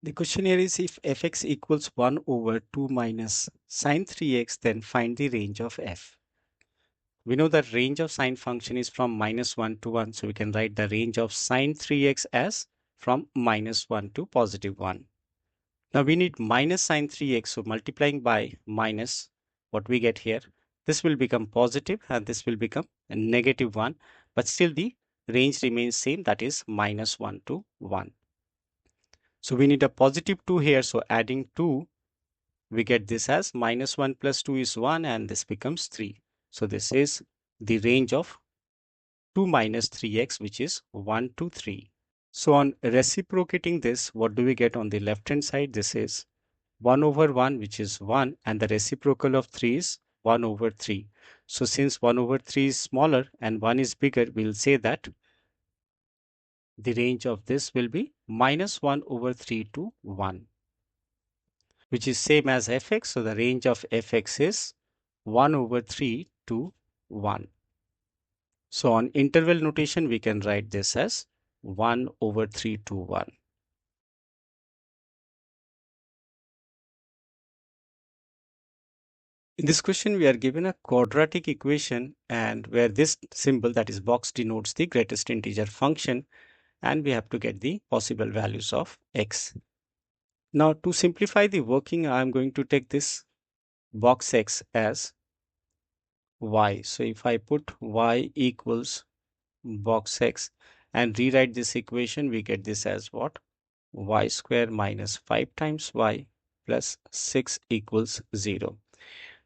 The question here is if fx equals 1 over 2 minus sine 3x, then find the range of f. We know that range of sine function is from -1 to 1, so we can write the range of sine 3x as from -1 to +1. Now we need minus sine 3x, so multiplying by minus what we get here, this will become positive and this will become a -1, but still the range remains same, that is -1 to 1. So we need a +2 here, so adding 2, we get this as -1 plus 2 is 1 and this becomes 3. So this is the range of 2 minus 3x, which is 1 to 3. So on reciprocating this, what do we get on the left hand side? This is 1 over 1, which is 1, and the reciprocal of 3 is 1 over 3. So since 1 over 3 is smaller and 1 is bigger, we'll say that the range of this will be -1 over 3 to 1, which is same as fx. So the range of fx is 1 over 3 to 1. So on interval notation, we can write this as 1 over 3 to 1. In this question, we are given a quadratic equation, and where this symbol, that is box, denotes the greatest integer function, and we have to get the possible values of x. Now to simplify the working, I am going to take this box x as y. So if I put y equals box x and rewrite this equation, we get this as what? Y square minus 5 times y plus 6 equals 0.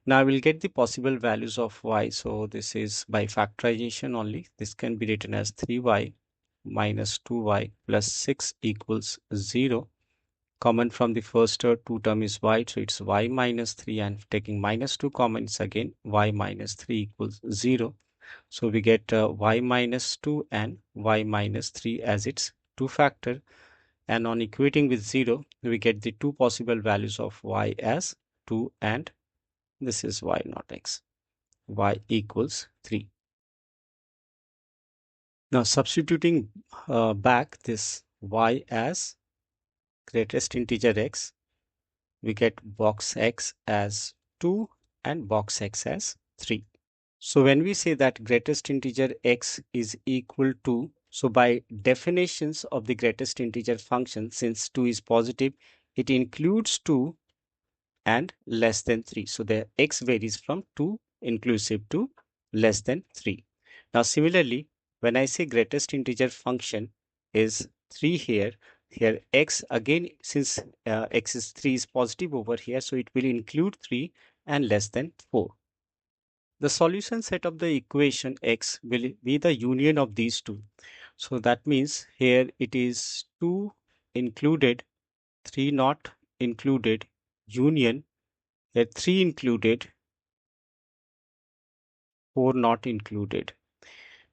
Now I will get the possible values of y. So this is by factorization only. This can be written as 3y minus 2y plus 6 equals 0. Common from the first two term is y, so it's y minus 3, and taking minus 2 common, it's again y minus 3 equals 0. So we get y minus 2 and y minus 3 as its two factor, and on equating with 0, we get the two possible values of y as 2, and this is y not x, y equals 3. Now substituting back this y as greatest integer x, we get box x as 2 and box x as 3. So when we say that greatest integer x is equal to, so by definitions of the greatest integer function, since 2 is positive, it includes 2 and less than 3. So the x varies from 2 inclusive to less than 3. Now similarly, when I say greatest integer function is 3 here, x again, since x is 3 is positive over here, so it will include 3 and less than 4. The solution set of the equation x will be the union of these two. So that means here it is 2 included, 3 not included, union, here 3 included, 4 not included.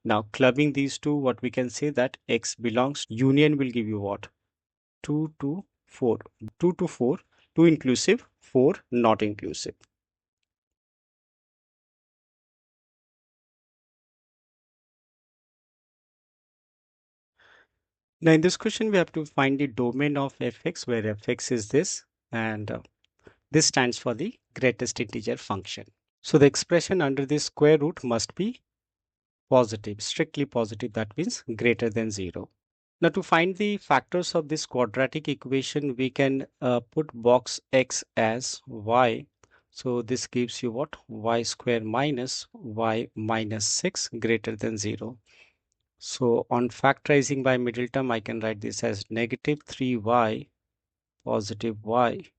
Now clubbing these two, what we can say that x belongs, union will give you what? 2 to 4. 2 to 4, 2 inclusive, 4 not inclusive. Now in this question, we have to find the domain of fx, where fx is this, and this stands for the greatest integer function. So the expression under the square root must be positive, strictly positive, that means greater than 0. Now to find the factors of this quadratic equation, we can put box x as y. So this gives you what? Y square minus y minus 6 greater than 0. So on factorizing by middle term, I can write this as negative 3y positive y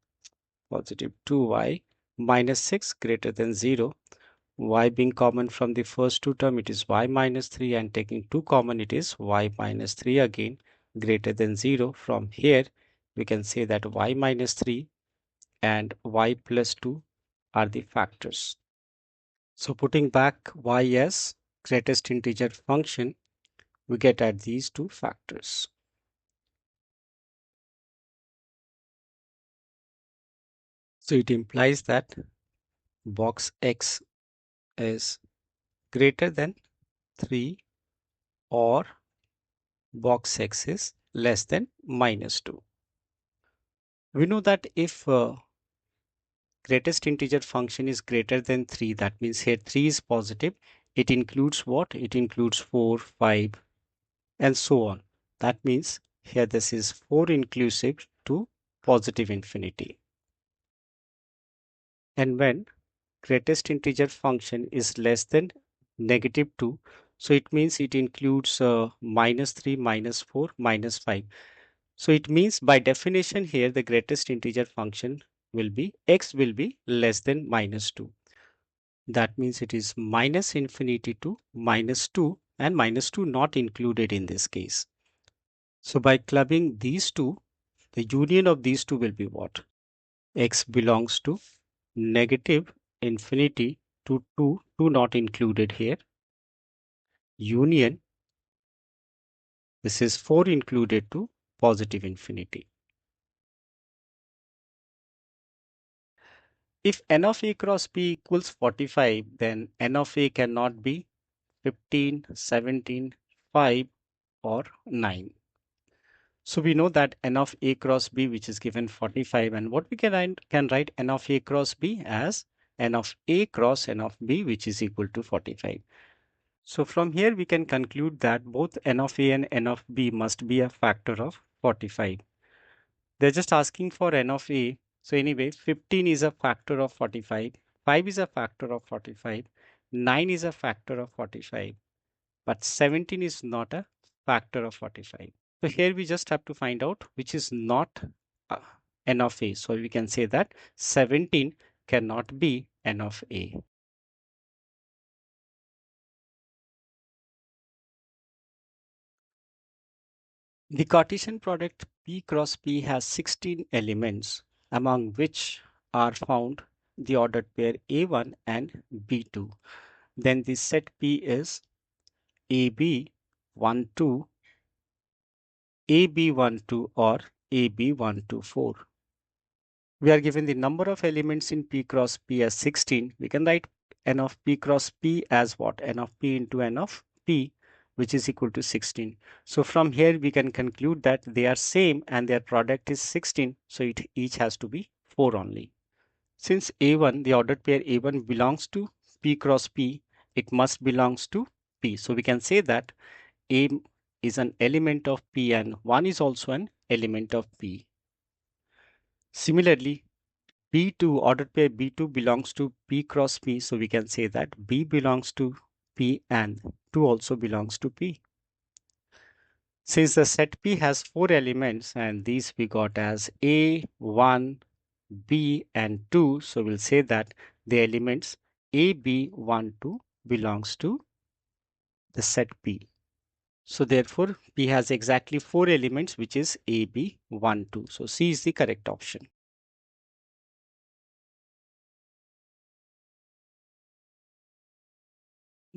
positive 2y minus 6 greater than 0. Y being common from the first two term, it is y minus 3, and taking 2 common, it is y minus 3 again greater than 0. From here we can say that y minus 3 and y plus 2 are the factors. So putting back y as greatest integer function, we get at these two factors. So it implies that box x is greater than 3 or box x is less than -2. We know that if greatest integer function is greater than 3, that means here 3 is positive. It includes what? It includes 4, 5, and so on. That means here this is 4 inclusive to positive infinity. And when greatest integer function is less than negative 2, so it means it includes minus 3, minus 4, minus 5. So it means by definition here the greatest integer function will be x will be less than minus 2. That means it is minus infinity to minus 2, and minus 2 not included in this case. So by clubbing these two, the union of these two will be what? X belongs to negative infinity to 2, 2 not included here. Union, this is 4 included to positive infinity. If n of a cross b equals 45, then n of a cannot be 15, 17, 5, or 9. So we know that n of a cross b, which is given 45, and what we can write n of a cross b as n of a cross n of b, which is equal to 45. So from here we can conclude that both n of a and n of b must be a factor of 45. They're just asking for n of a. So anyway, 15 is a factor of 45, 5 is a factor of 45, 9 is a factor of 45, but 17 is not a factor of 45. So here we just have to find out which is not uh, n of a. So we can say that 17 cannot be n of a. The Cartesian product P cross P has 16 elements, among which are found the ordered pair A1 and B2. Then the set P is AB12, AB12 or AB124. We are given the number of elements in P cross P as 16. We can write n of P cross P as what? N of P into n of P, which is equal to 16. So from here we can conclude that they are same and their product is 16. So it each has to be 4 only. Since A1, the ordered pair A1 belongs to P cross P, it must belongs to P. So we can say that A is an element of P and 1 is also an element of P. Similarly, B2, ordered pair B2 belongs to P cross P. So we can say that B belongs to P and 2 also belongs to P. Since the set P has 4 elements and these we got as A, 1, B and 2. So we'll say that the elements A, B, 1, 2 belongs to the set P. So therefore P has exactly 4 elements, which is A, B, 1, 2. So C is the correct option.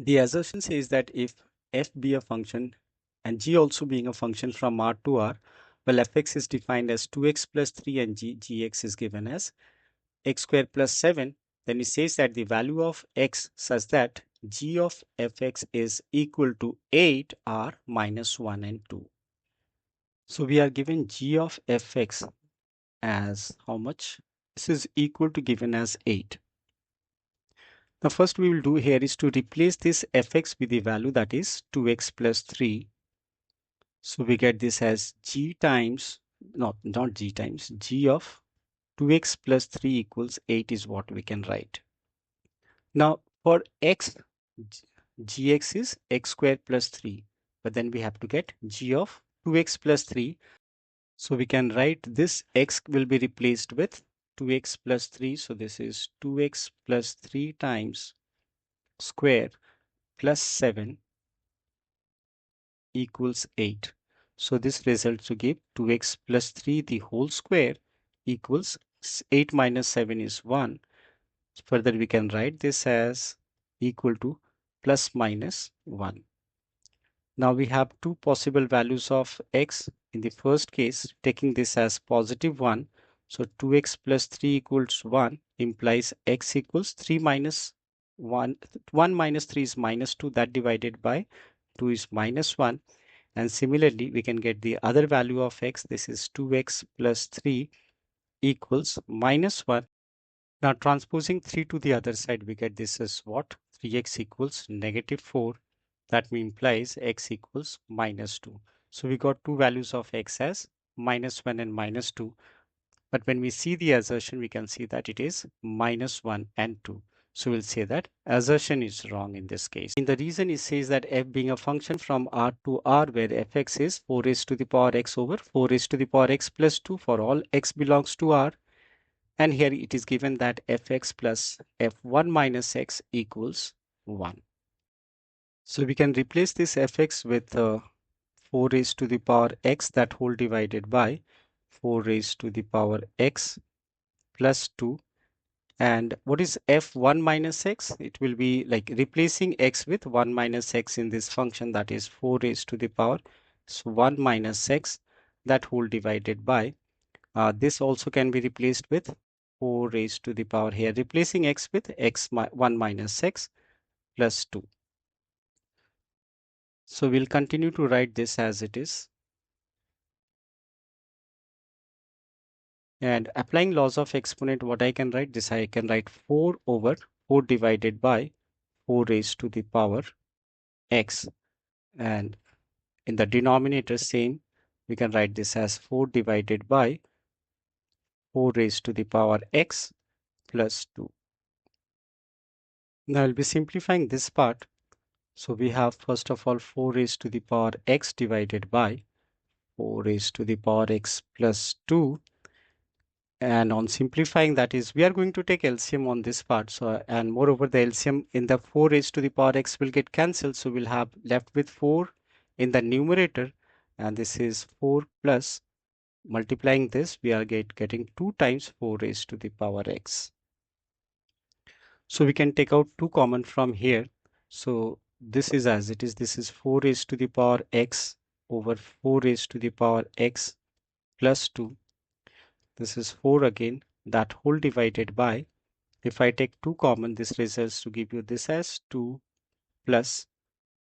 The assertion says that if f be a function and g also being a function from R to R, well, fx is defined as 2x plus 3 and gx is given as x squared plus 7, then it says that the value of x such that g of fx is equal to 8 or minus 1 and 2. So we are given g of fx as how much? This is equal to given as 8. Now first we will do here is to replace this fx with the value that is 2x plus 3. So we get this as g times, not g times, g of 2x plus 3 equals 8 is what we can write. Now for x, gx is x squared plus 3, but then we have to get g of 2x plus 3. So we can write this x will be replaced with 2x plus 3. So this is 2x plus 3 times square plus 7 equals 8. So this results to give 2x plus 3 the whole square equals 8 minus 7 is 1. Further we can write this as equal to plus minus 1. Now we have two possible values of x. In the first case, taking this as positive 1, so 2x plus 3 equals 1 implies x equals 3 minus 1. 1 minus 3 is minus 2, that divided by 2 is minus 1. And similarly, we can get the other value of x. This is 2x plus 3 equals -1. Now transposing 3 to the other side, we get this as what? 3x equals -4. That implies x equals -2. So we got two values of x as -1 and -2. But when we see the assertion, we can see that it is -1 and 2. So we'll say that assertion is wrong in this case. In the reason it says that f being a function from R to R where fx is 4 raised to the power x over 4 raised to the power x plus 2 for all x belongs to R. And here it is given that fx plus f1 minus x equals 1. So we can replace this fx with 4 raised to the power x, that whole divided by 4 raised to the power x plus 2. And what is f1 minus x? It will be like replacing x with 1 minus x in this function, that is 4 raised to the power so 1 minus x, that whole divided by this also can be replaced with 4 raised to the power, here replacing x with 1 minus x plus 2. So we'll continue to write this as it is. And applying laws of exponent, what I can write this, I can write 4 over 4 divided by 4 raised to the power x. And in the denominator same, we can write this as 4 divided by 4 raised to the power x plus 2. Now I'll be simplifying this part. So we have first of all 4 raised to the power x divided by 4 raised to the power x plus 2. And on simplifying, that is, we are going to take LCM on this part. So, and moreover, the LCM in the 4 raised to the power x will get cancelled. So we'll have left with 4 in the numerator. And this is 4 plus multiplying this, we are getting 2 times 4 raised to the power x. So we can take out 2 common from here. So this is as it is. This is 4 raised to the power x over 4 raised to the power x plus 2. This is 4 again, that whole divided by, if I take 2 common, this results to give you this as 2 plus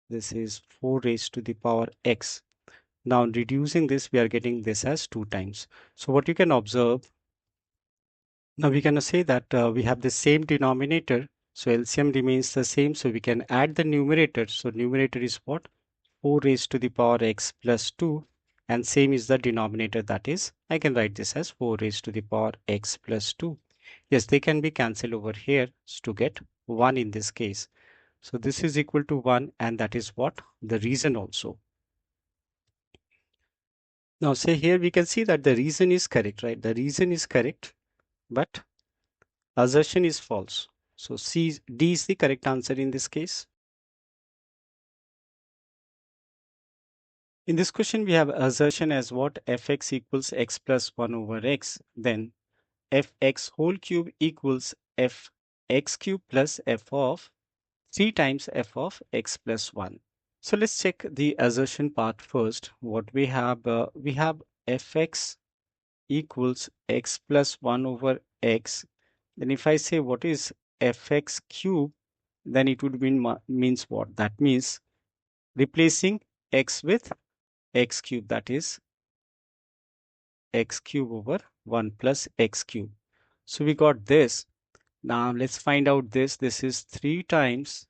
this is 4 raised to the power x. Now reducing this, we are getting this as 2 times. So what you can observe, now we can say that we have the same denominator. So LCM remains the same. So we can add the numerator. So numerator is what? 4 raised to the power x plus 2. And same is the denominator, that is, I can write this as 4 raised to the power x plus 2. Yes, they can be cancelled over here to get 1 in this case. So this is equal to 1, and that is what? The reason also. Now say here we can see that the reason is correct, right? The reason is correct, but assertion is false. So D is the correct answer in this case. In this question, we have assertion as what? Fx equals x plus 1 over x. Then fx whole cube equals fx cube plus f of 3 times f of x plus 1. So let's check the assertion part first. What we have fx equals x plus 1 over x. Then if I say what is fx cube, then it would means what? That means replacing x with x cube, that is x cube over 1 plus x cube. So we got this. Now let's find out this. This is 3 times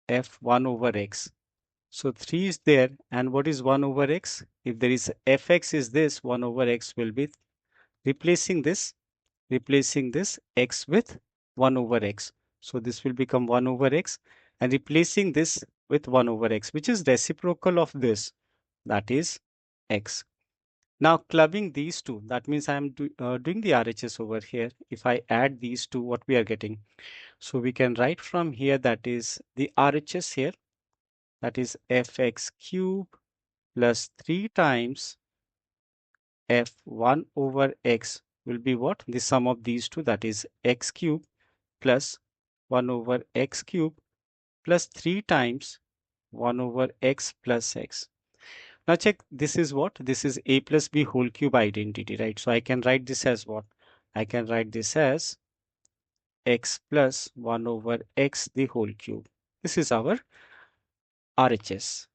f1 over x. So 3 is there, and what is 1 over x? If there is fx is this, 1 over x will be replacing this x with 1 over x. So this will become 1 over x, and replacing this with 1 over x, which is reciprocal of this, that is x. Now clubbing these two, that means I am doing the RHS over here. If I add these two, what we are getting? So we can write from here, that is the RHS here, that is fx cube plus 3 times f1 over x will be what? The sum of these two, that is x cube plus 1 over x cube plus 3 times 1 over x plus x. Now check, this is what? This is a plus b whole cube identity, right? So I can write this as what? I can write this as x plus 1 over x the whole cube. This is our RHS.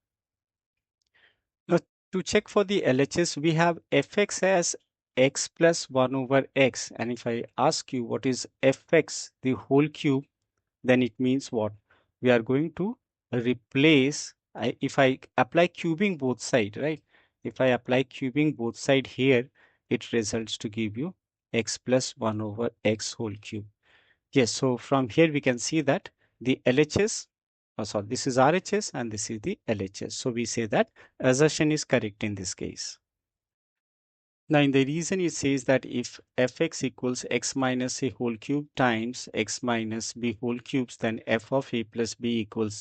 Now to check for the LHS, we have fx as x plus 1 over x, and if I ask you what is fx the whole cube, then it means what? We are going to replace, if I apply cubing both side, right? If I apply cubing both side here, it results to give you x plus 1 over x whole cube. Yes, so from here we can see that the LHS, oh sorry, this is RHS and this is the LHS. So we say that assertion is correct in this case. Now, in the reason it says that if fx equals x minus a whole cube times x minus b whole cubes, then f of a plus b equals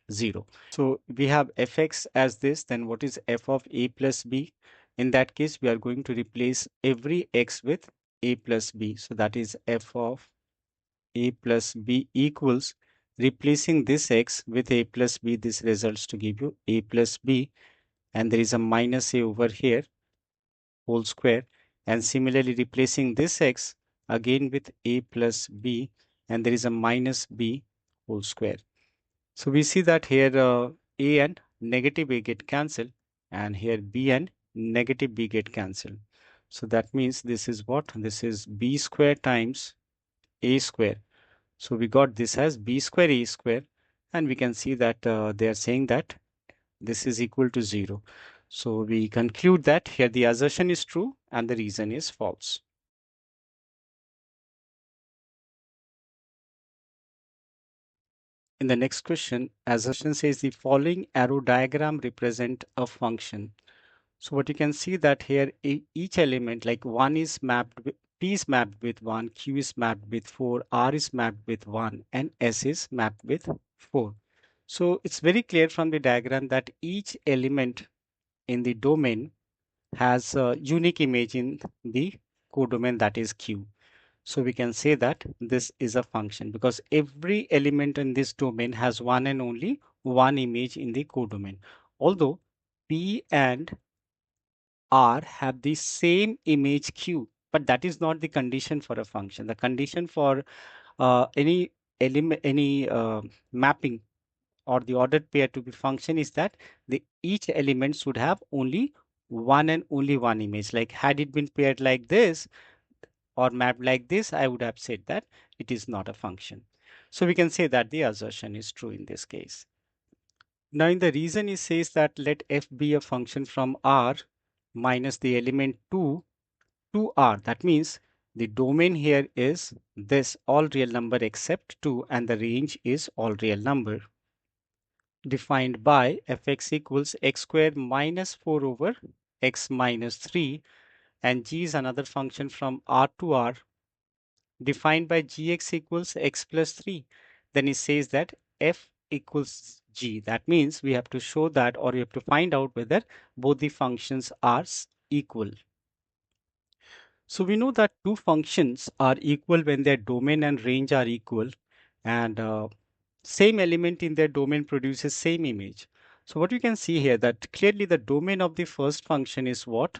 0. So we have fx as this, then what is f of a plus b? In that case, we are going to replace every x with a plus b. So that is f of a plus b equals, replacing this x with a plus b, this results to give you a plus b, and there is a minus a over here whole square, and similarly replacing this x again with a plus b, and there is a minus b whole square. So we see that here a and negative a get cancelled, and here b and negative b get cancelled. So that means this is what? This is b square times a square. So we got this as b square a square, and we can see that they are saying that this is equal to 0. So we conclude that here the assertion is true and the reason is false. In the next question, assertion says the following arrow diagram represent a function. So what you can see that here each element, like 1 is mapped with, P is mapped with 1, Q is mapped with 4, R is mapped with 1, and S is mapped with 4. So it's very clear from the diagram that each element in the domain has a unique image in the codomain, that is Q. So we can say that this is a function because every element in this domain has one and only one image in the codomain. Although P and R have the same image Q, but that is not the condition for a function. The condition for any element, any mapping or the ordered pair to be function is that the each element should have only one and only one image. Like had it been paired like this or mapped like this, I would have said that it is not a function. So we can say that the assertion is true in this case. Now in the reason it says that let f be a function from R minus the element 2 to R. That means the domain here is this all real number except 2 and the range is all real number, defined by fx equals x squared minus 4 over x minus 3, and g is another function from R to R defined by gx equals x plus 3. Then it says that f equals g. That means we have to show that, or we have to find out whether both the functions are equal. So we know that two functions are equal when their domain and range are equal, and same element in their domain produces same image. So what you can see here that clearly the domain of the first function is what?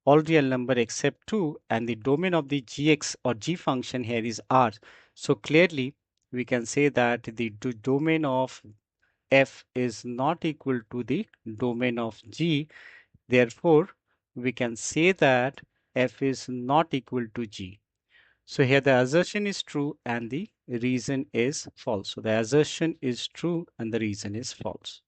All real number except 2, and the domain of the gx or g function here is R. So clearly we can say that the domain of f is not equal to the domain of g. Therefore, we can say that f is not equal to g. So here the assertion is true and the reason is false. So the assertion is true and the reason is false.